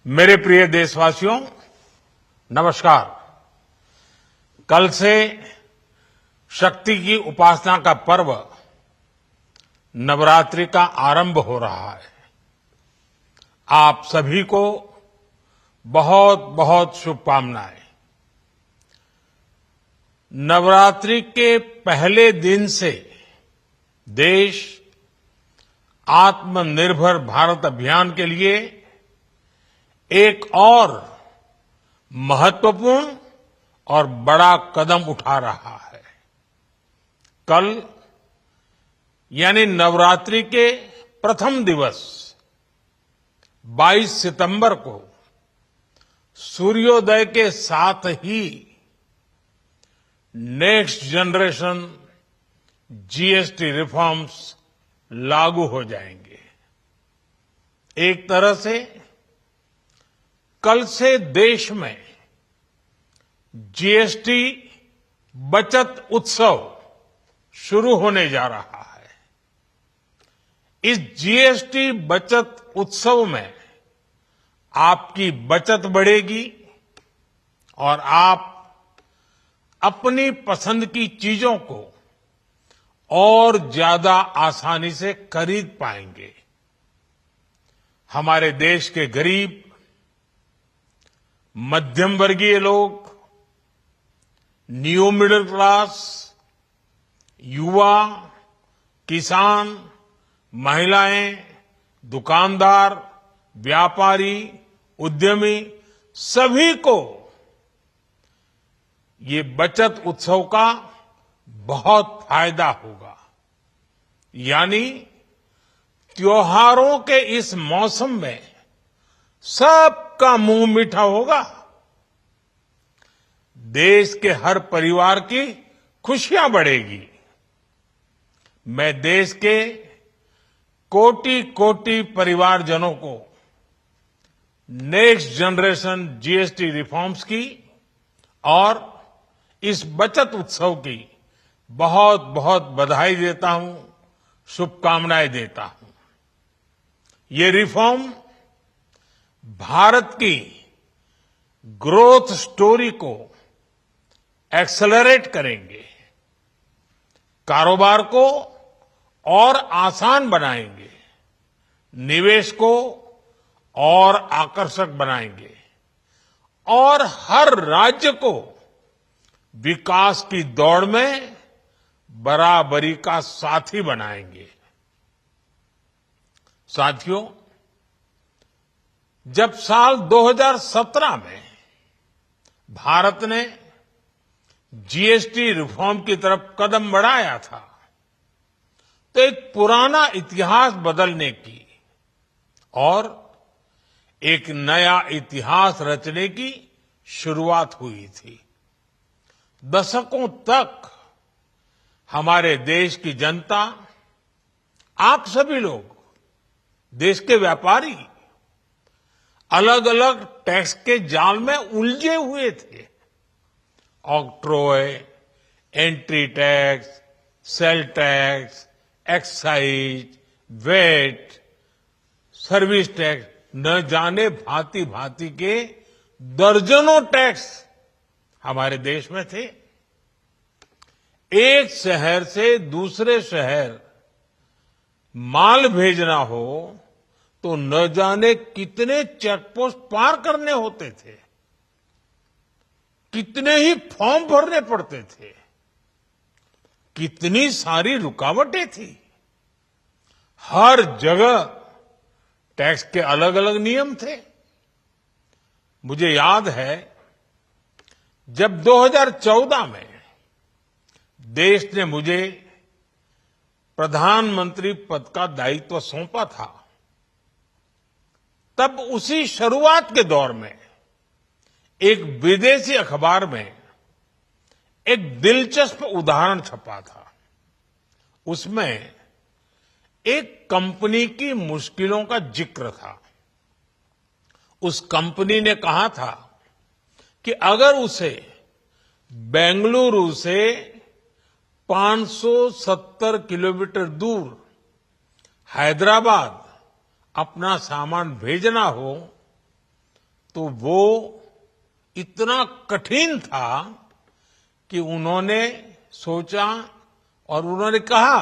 मेरे प्रिय देशवासियों, नमस्कार। कल से शक्ति की उपासना का पर्व नवरात्रि का आरंभ हो रहा है। आप सभी को बहुत बहुत शुभकामनाएं। नवरात्रि के पहले दिन से देश आत्मनिर्भर भारत अभियान के लिए एक और महत्वपूर्ण और बड़ा कदम उठा रहा है। कल यानी नवरात्रि के प्रथम दिवस 22 सितंबर को सूर्योदय के साथ ही नेक्स्ट जनरेशन जीएसटी रिफॉर्म्स लागू हो जाएंगे। एक तरह से कल से देश में जीएसटी बचत उत्सव शुरू होने जा रहा है। इस जीएसटी बचत उत्सव में आपकी बचत बढ़ेगी और आप अपनी पसंद की चीजों को और ज्यादा आसानी से खरीद पाएंगे। हमारे देश के गरीब, मध्यम वर्गीय लोग, न्यू मिडिल क्लास, युवा, किसान, महिलाएं, दुकानदार, व्यापारी, उद्यमी, सभी को ये बचत उत्सव का बहुत फायदा होगा। यानी त्योहारों के इस मौसम में सबका मुंह मीठा होगा। देश के हर परिवार की खुशियां बढ़ेगी। मैं देश के कोटि कोटि परिवारजनों को नेक्स्ट जनरेशन जीएसटी रिफॉर्म्स की और इस बचत उत्सव की बहुत बहुत बधाई देता हूं, शुभकामनाएं देता हूं। ये रिफॉर्म भारत की ग्रोथ स्टोरी को एक्सेलरेट करेंगे, कारोबार को और आसान बनाएंगे, निवेश को और आकर्षक बनाएंगे और हर राज्य को विकास की दौड़ में बराबरी का साथी बनाएंगे। साथियों, जब साल 2017 में भारत ने जीएसटी रिफॉर्म की तरफ कदम बढ़ाया था, तो एक पुराना इतिहास बदलने की और एक नया इतिहास रचने की शुरुआत हुई थी। दशकों तक हमारे देश की जनता, आप सभी लोग, देश के व्यापारी अलग अलग टैक्स के जाल में उलझे हुए थे। Octroi, entry tax, sale tax, excise, VAT, service tax, न जाने भांति भांति के दर्जनों टैक्स हमारे देश में थे। एक शहर से दूसरे शहर माल भेजना हो तो न जाने कितने चेकपोस्ट पार करने होते थे, कितने ही फॉर्म भरने पड़ते थे, कितनी सारी रुकावटें थी। हर जगह टैक्स के अलग अलग नियम थे। मुझे याद है जब 2014 में देश ने मुझे प्रधानमंत्री पद का दायित्व सौंपा था, तब उसी शुरुआत के दौर में एक विदेशी अखबार में एक दिलचस्प उदाहरण छपा था। उसमें एक कंपनी की मुश्किलों का जिक्र था। उस कंपनी ने कहा था कि अगर उसे बेंगलुरु से 570 किलोमीटर दूर हैदराबाद अपना सामान भेजना हो तो वो इतना कठिन था कि उन्होंने सोचा और उन्होंने कहा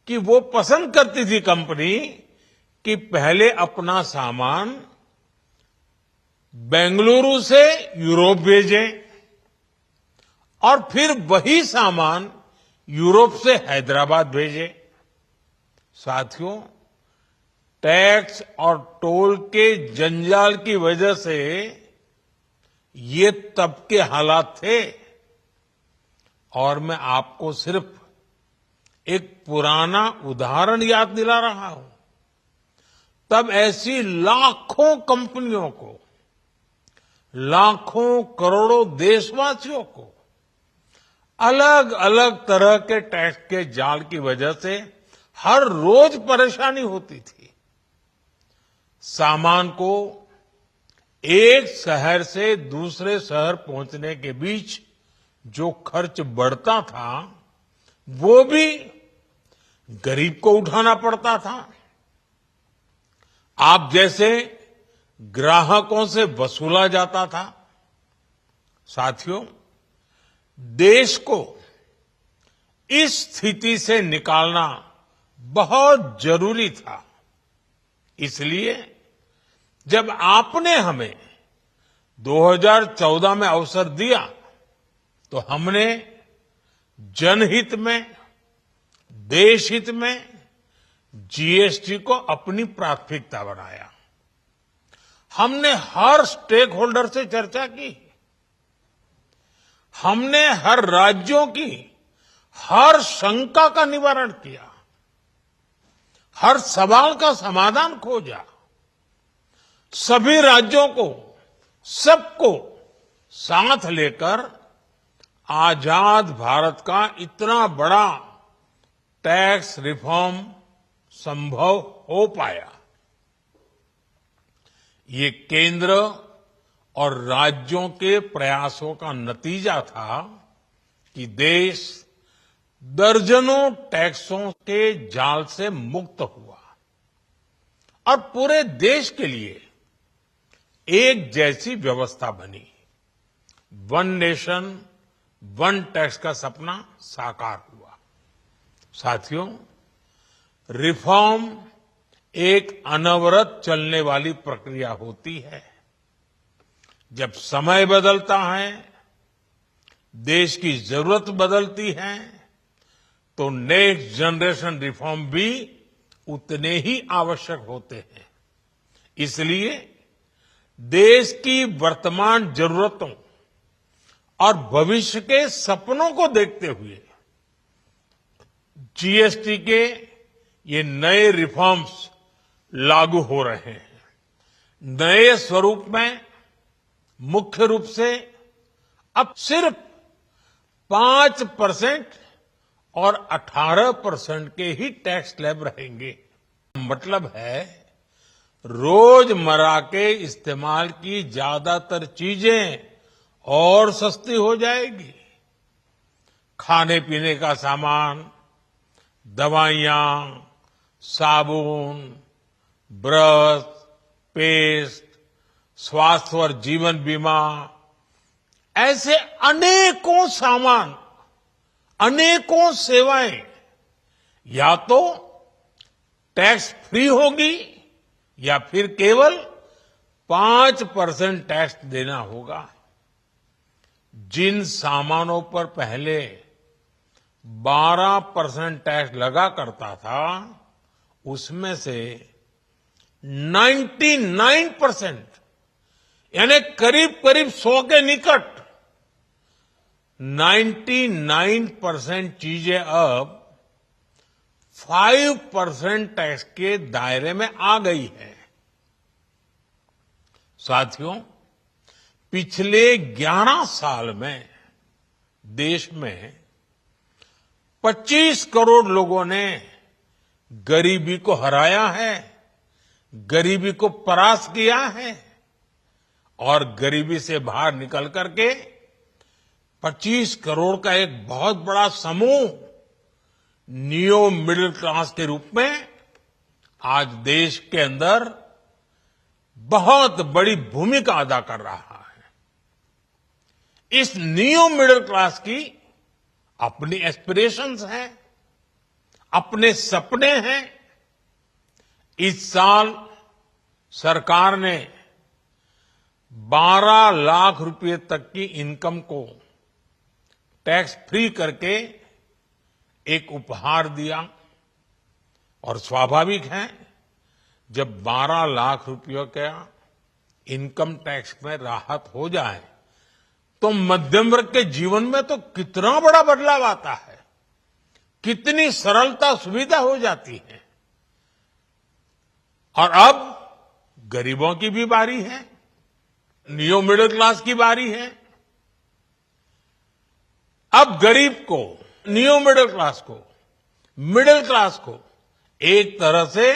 कि वो पसंद करती थी कंपनी कि पहले अपना सामान बेंगलुरु से यूरोप भेजें और फिर वही सामान यूरोप से हैदराबाद भेजें। साथियों, टैक्स और टोल के जंजाल की वजह से ये तब के हालात थे। और मैं आपको सिर्फ एक पुराना उदाहरण याद दिला रहा हूं। तब ऐसी लाखों कंपनियों को, लाखों करोड़ों देशवासियों को अलग अलग तरह के टैक्स के जाल की वजह से हर रोज परेशानी होती थी। सामान को एक शहर से दूसरे शहर पहुंचने के बीच जो खर्च बढ़ता था वो भी गरीब को उठाना पड़ता था। आप जैसे ग्राहकों से वसूला जाता था। साथियों, देश को इस स्थिति से निकालना बहुत जरूरी था। इसलिए जब आपने हमें 2014 में अवसर दिया तो हमने जनहित में, देशहित में जीएसटी को अपनी प्राथमिकता बनाया। हमने हर स्टेक होल्डर से चर्चा की। हमने हर राज्यों की हर शंका का निवारण किया, हर सवाल का समाधान खोजा। सभी राज्यों को, सबको साथ लेकर आजाद भारत का इतना बड़ा टैक्स रिफॉर्म संभव हो पाया। ये केंद्र और राज्यों के प्रयासों का नतीजा था कि देश दर्जनों टैक्सों के जाल से मुक्त हुआ और पूरे देश के लिए एक जैसी व्यवस्था बनी। वन नेशन वन टैक्स का सपना साकार हुआ। साथियों, रिफॉर्म एक अनवरत चलने वाली प्रक्रिया होती है। जब समय बदलता है, देश की जरूरत बदलती है, तो नेक्स्ट जनरेशन रिफॉर्म भी उतने ही आवश्यक होते हैं। इसलिए देश की वर्तमान जरूरतों और भविष्य के सपनों को देखते हुए जीएसटी के ये नए रिफॉर्म्स लागू हो रहे हैं। नए स्वरूप में मुख्य रूप से अब सिर्फ 5% और 18% के ही टैक्स स्लैब रहेंगे। मतलब है रोजमर्रा के इस्तेमाल की ज्यादातर चीजें और सस्ती हो जाएगी। खाने पीने का सामान, दवाइयां, साबुन, ब्रश, पेस्ट, स्वास्थ्य और जीवन बीमा, ऐसे अनेकों सामान, अनेकों सेवाएं या तो टैक्स फ्री होगी या फिर केवल 5% टैक्स देना होगा। जिन सामानों पर पहले 12% टैक्स लगा करता था, उसमें से 99% यानी करीब करीब 100 के निकट 99% चीजें अब 5% टैक्स के दायरे में आ गई है। साथियों, पिछले 11 साल में देश में 25 करोड़ लोगों ने गरीबी को हराया है, गरीबी को परास्त किया है और गरीबी से बाहर निकल करके 25 करोड़ का एक बहुत बड़ा समूह नियो मिडिल क्लास के रूप में आज देश के अंदर बहुत बड़ी भूमिका अदा कर रहा है। इस न्यू मिडिल क्लास की अपनी एस्पिरेशंस हैं, अपने सपने हैं। इस साल सरकार ने 12 लाख रुपए तक की इनकम को टैक्स फ्री करके एक उपहार दिया और स्वाभाविक है जब 12 लाख रुपयों का इनकम टैक्स में राहत हो जाए तो मध्यम वर्ग के जीवन में तो कितना बड़ा बदलाव आता है, कितनी सरलता सुविधा हो जाती है। और अब गरीबों की भी बारी है, न्यू मिडिल क्लास की बारी है। अब गरीब को, न्यू मिडिल क्लास को एक तरह से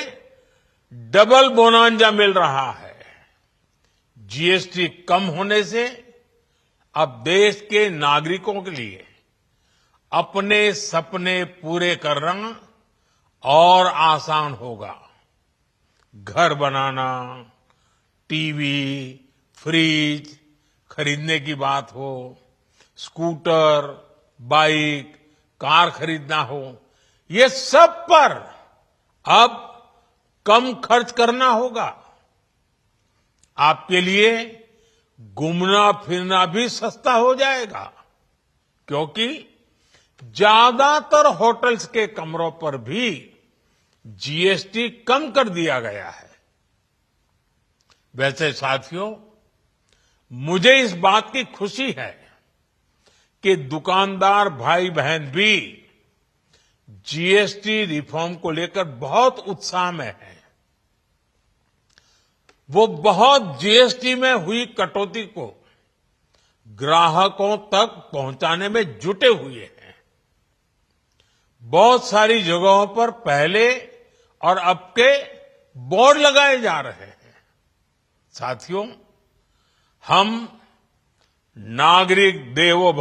डबल बोनांजा मिल रहा है। जीएसटी कम होने से अब देश के नागरिकों के लिए अपने सपने पूरे करना और आसान होगा। घर बनाना, टीवी, फ्रिज खरीदने की बात हो, स्कूटर, बाइक, कार खरीदना हो, ये सब पर अब कम खर्च करना होगा। आपके लिए घूमना फिरना भी सस्ता हो जाएगा, क्योंकि ज्यादातर होटल्स के कमरों पर भी जीएसटी कम कर दिया गया है। वैसे साथियों, मुझे इस बात की खुशी है कि दुकानदार भाई बहन भी जीएसटी रिफॉर्म को लेकर बहुत उत्साह में हैं। वो बहुत जीएसटी में हुई कटौती को ग्राहकों तक पहुंचाने में जुटे हुए हैं। बहुत सारी जगहों पर पहले और अब के बोर्ड लगाए जा रहे हैं। साथियों, हम नागरिक देवो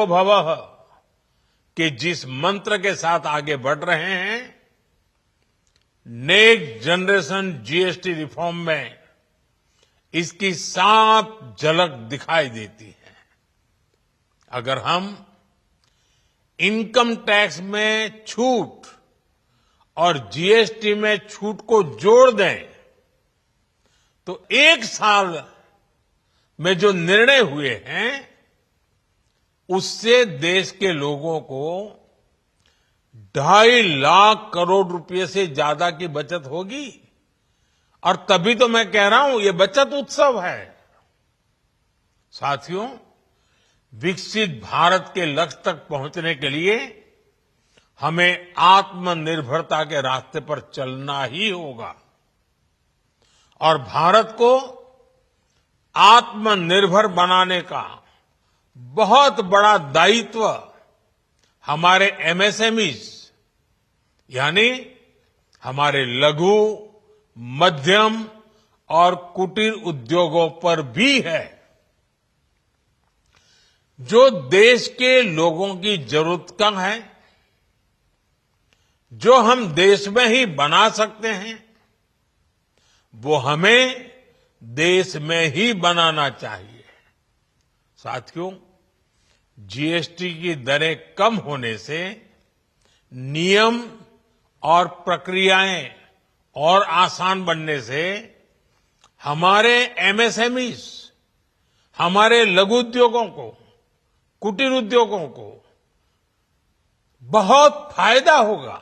भवः के जिस मंत्र के साथ आगे बढ़ रहे हैं, नेक्स्ट जनरेशन जीएसटी रिफॉर्म में इसकी साफ झलक दिखाई देती है। अगर हम इनकम टैक्स में छूट और जीएसटी में छूट को जोड़ दें तो एक साल में जो निर्णय हुए हैं उससे देश के लोगों को 2.5 लाख करोड़ रुपए से ज्यादा की बचत होगी। और तभी तो मैं कह रहा हूं ये बचत उत्सव है। साथियों, विकसित भारत के लक्ष्य तक पहुंचने के लिए हमें आत्मनिर्भरता के रास्ते पर चलना ही होगा और भारत को आत्मनिर्भर बनाने का बहुत बड़ा दायित्व हमारे एमएसएमईज यानी हमारे लघु, मध्यम और कुटीर उद्योगों पर भी है, जो देश के लोगों की जरूरत का है, जो हम देश में ही बना सकते हैं, वो हमें देश में ही बनाना चाहिए। साथियों, जीएसटी की दरें कम होने से नियम और प्रक्रियाएं और आसान बनने से हमारे एमएसएमईज, हमारे लघु उद्योगों को, कुटीर उद्योगों को बहुत फायदा होगा।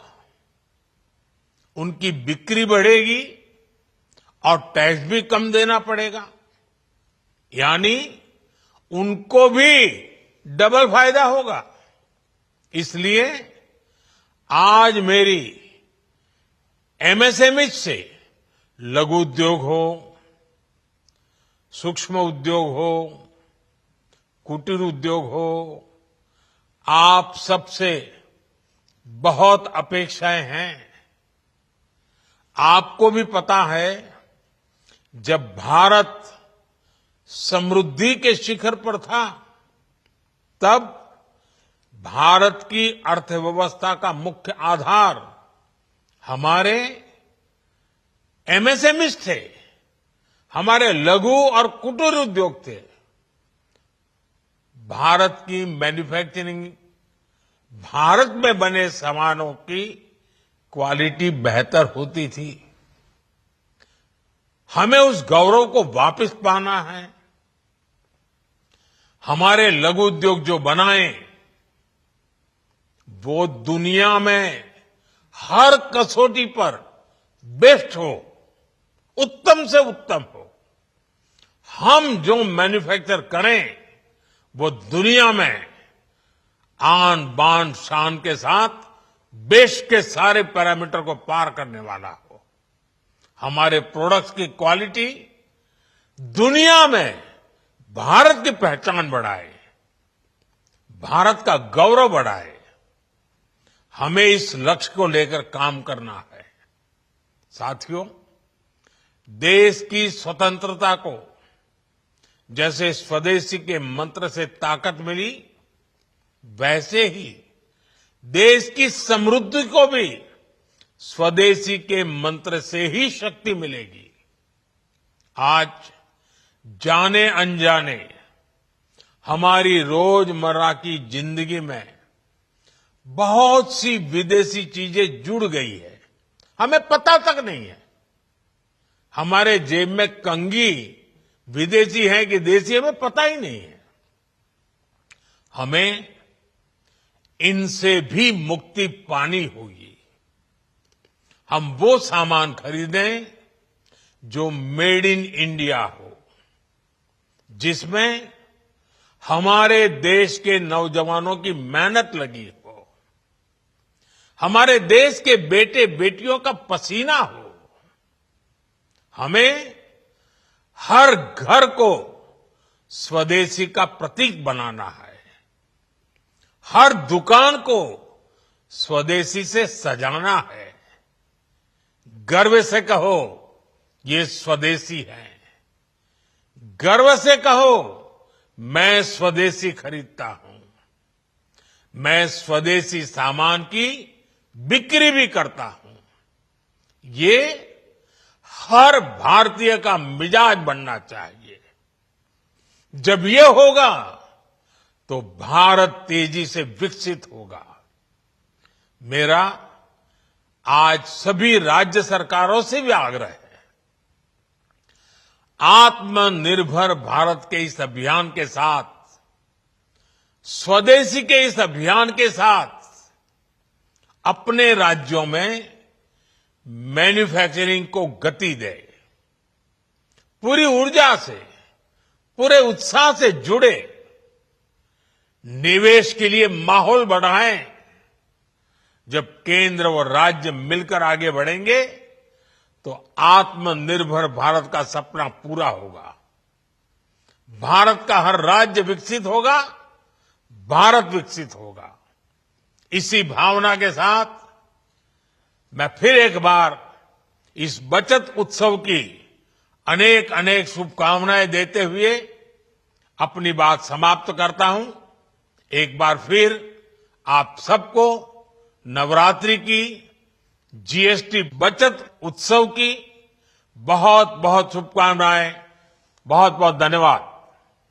उनकी बिक्री बढ़ेगी और टैक्स भी कम देना पड़ेगा, यानी उनको भी डबल फायदा होगा। इसलिए आज मेरी एमएसएमई से लघु उद्योग हो, सूक्ष्म उद्योग हो, कुटीर उद्योग हो, आप सबसे बहुत अपेक्षाएं हैं। आपको भी पता है, जब भारत समृद्धि के शिखर पर था, तब भारत की अर्थव्यवस्था का मुख्य आधार हमारे एमएसएमईज थे, हमारे लघु और कुटीर उद्योग थे। भारत की मैन्युफैक्चरिंग, भारत में बने सामानों की क्वालिटी बेहतर होती थी। हमें उस गौरव को वापस पाना है। हमारे लघु उद्योग जो बनाए वो दुनिया में हर कसौटी पर बेस्ट हो, उत्तम से उत्तम हो। हम जो मैन्युफैक्चर करें वो दुनिया में आन बान शान के साथ देश के सारे पैरामीटर को पार करने वाला हो। हमारे प्रोडक्ट्स की क्वालिटी दुनिया में भारत की पहचान बढ़ाए, भारत का गौरव बढ़ाए। हमें इस लक्ष्य को लेकर काम करना है। साथियों, देश की स्वतंत्रता को जैसे स्वदेशी के मंत्र से ताकत मिली, वैसे ही देश की समृद्धि को भी स्वदेशी के मंत्र से ही शक्ति मिलेगी। आज जाने अनजाने हमारी रोजमर्रा की जिंदगी में बहुत सी विदेशी चीजें जुड़ गई है, हमें पता तक नहीं है। हमारे जेब में कंघी विदेशी है कि देसी, हमें पता ही नहीं है। हमें इनसे भी मुक्ति पानी होगी। हम वो सामान खरीदें जो मेड इन इंडिया हो, जिसमें हमारे देश के नौजवानों की मेहनत लगी हो, हमारे देश के बेटे बेटियों का पसीना हो। हमें हर घर को स्वदेशी का प्रतीक बनाना है, हर दुकान को स्वदेशी से सजाना है। गर्व से कहो ये स्वदेशी है, गर्व से कहो मैं स्वदेशी खरीदता हूं, मैं स्वदेशी सामान की बिक्री भी करता हूं। ये हर भारतीय का मिजाज बनना चाहिए। जब ये होगा तो भारत तेजी से विकसित होगा। मेरा आज सभी राज्य सरकारों से भी आग्रह है, आत्मनिर्भर भारत के इस अभियान के साथ, स्वदेशी के इस अभियान के साथ अपने राज्यों में मैन्युफैक्चरिंग को गति दे, पूरी ऊर्जा से, पूरे उत्साह से जुड़े, निवेश के लिए माहौल बढ़ाएं। जब केंद्र और राज्य मिलकर आगे बढ़ेंगे तो आत्मनिर्भर भारत का सपना पूरा होगा। भारत का हर राज्य विकसित होगा, भारत विकसित होगा। इसी भावना के साथ मैं फिर एक बार इस बचत उत्सव की अनेक अनेक शुभकामनाएं देते हुए अपनी बात समाप्त करता हूं। एक बार फिर आप सबको नवरात्रि की, जीएसटी बचत उत्सव की बहुत बहुत शुभकामनाएं। बहुत बहुत धन्यवाद।